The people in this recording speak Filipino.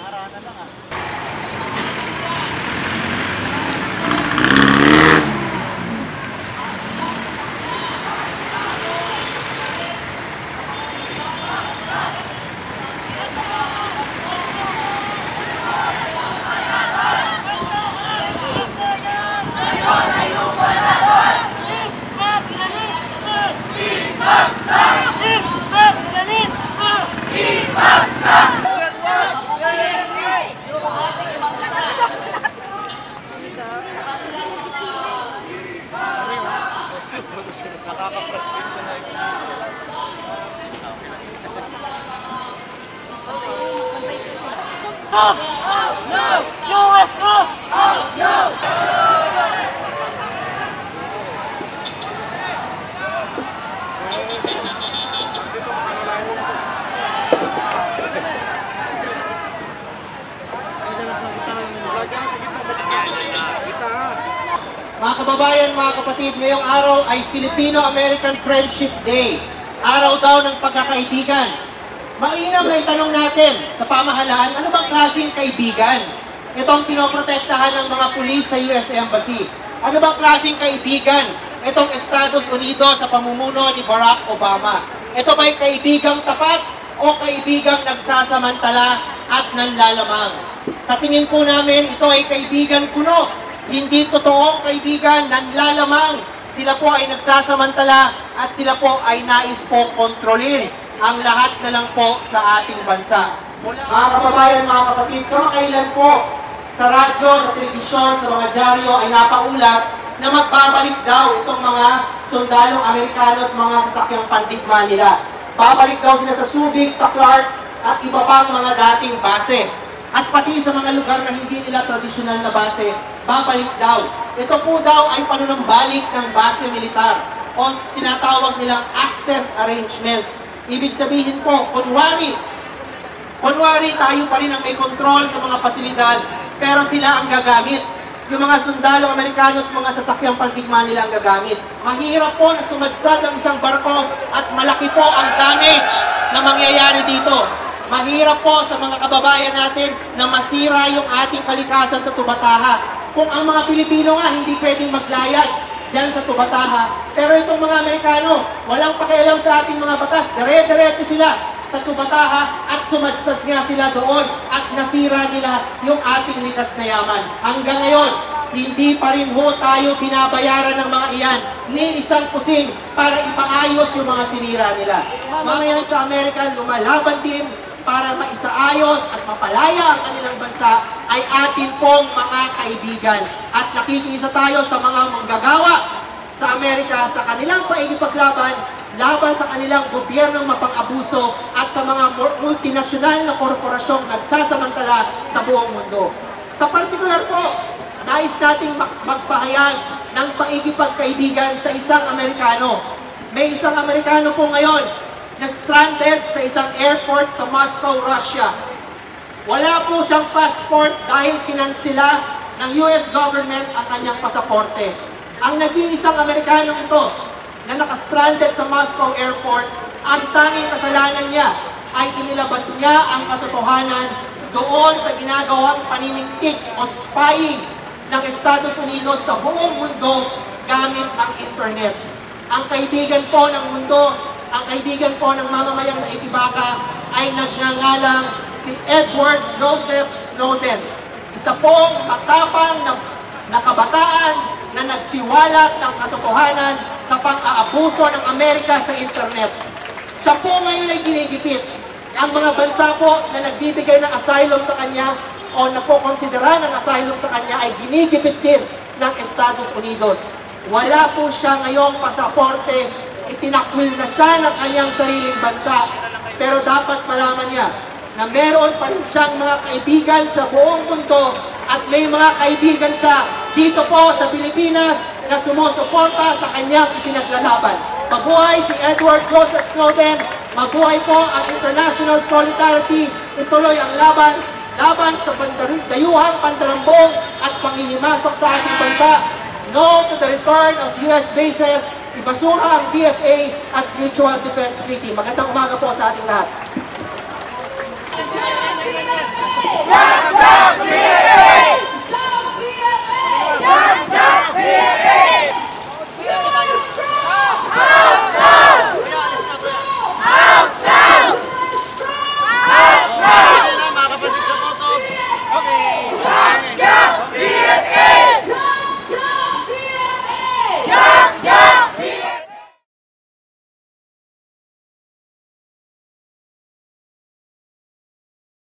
Harana lang ah. Nakaka-frustration na ito. Stop! No! US no! No! Mga kababayan, mga kapatid, ngayong araw ay Filipino-American Friendship Day. Araw daw ng pagkakaibigan. Mainam na itanong natin sa pamahalaan, ano bang klaseng kaibigan? Ito ang pinoprotektahan ng mga pulis sa US Embassy. Ano bang klaseng kaibigan? Itong Estados Unidos sa pamumuno ni Barack Obama. Ito ba'y kaibigang tapat o kaibigang nagsasamantala at nanlalamang? Sa tingin po namin, ito ay kaibigan kuno. Hindi totoong kaibigan, nanlalamang. Sila po ay nagsasamantala at sila po ay nais po kontrolin ang lahat na lang po sa ating bansa. Mga kababayan, mga kapatid, kamakailan po sa radyo, sa telebisyon, sa mga dyaryo ay napaulat na magbabalik daw itong mga sundalong Amerikano at mga sasakyang pandigma nila. Babalik daw sila sa Subic, sa Clark at iba pang mga dating base. At pati sa mga lugar na hindi nila tradisyonal na base, babalik daw. Ito po daw ay panunambalik ng base militar o tinatawag nilang access arrangements. Ibig sabihin po, kunwari tayo pa rin ang may control sa mga pasilidad, pero sila ang gagamit. Yung mga sundalo Amerikano at mga sasakyang pandigma nila ang gagamit. Mahirap po na sumadsad ang isang barko at malaki po ang damage na mangyayari dito. Mahirap po sa mga kababayan natin na masira yung ating kalikasan sa Tubataha. Kung ang mga Pilipino nga hindi pwedeng maglayag dyan sa Tubataha, pero itong mga Amerikano, walang pakialam sa ating mga batas, dire-diretso sila sa Tubataha at sumadsad nga sila doon at nasira nila yung ating likas na yaman. Hanggang ngayon, hindi pa rin ho tayo binabayaran ng mga iyan ni isang kusing para ipaayos yung mga sinira nila. Mamamayan sa Amerika, lumalaban din para maisaayos at mapalaya ang kanilang bansa ay atin pong mga kaibigan. At nakikiisa tayo sa mga manggagawa sa Amerika sa kanilang paikipaglaban laban sa kanilang gobyernong mapang-abuso at sa mga multinasyonal na korporasyong nagsasamantala sa buong mundo. Sa partikular po, nais nating magpahayag ng paikipagkaibigan sa isang Amerikano. May isang Amerikano po ngayon na stranded sa isang airport sa Moscow, Russia. Wala po siyang passport dahil kinansila ng US government ang kanyang pasaporte. Ang nag-iisang Amerikano ito na nakastranded sa Moscow airport, ang tanging kasalanan niya ay inilabas niya ang katotohanan doon sa ginagawang paninintik o spying ng Estados Unidos sa buong mundo gamit ang internet. Ang kaibigan po ng mundo, ang kaibigan po ng mamamayang naitibaka ay nagngangalang si Edward Joseph Snowden. Isa pong matapang na kabataan na nagsiwalat ng katotohanan sa pang-aabuso ng Amerika sa internet. Siya po ngayon ay ginigipit. Ang mga bansa po na nagbibigay ng asylum sa kanya o na po konsidera ng asylum sa kanya ay ginigipit din ng Estados Unidos. Wala po siya ngayong pasaporte. Itinakwil na siya ng kanyang sariling bansa. Pero dapat malaman niya na meron pa rin siyang mga kaibigan sa buong mundo at may mga kaibigan siya dito po sa Pilipinas na sumusuporta sa kanyang ipinaglalaban. Mabuhay si Edward Joseph Snowden, mabuhay po ang International Solidarity, ituloy ang laban sa dayuhang pandarambong at panghihimasok sa ating bansa. No to the return of US bases, ibasura ang DFA at Mutual Defense Treaty. Magandang umaga po sa ating lahat. Stop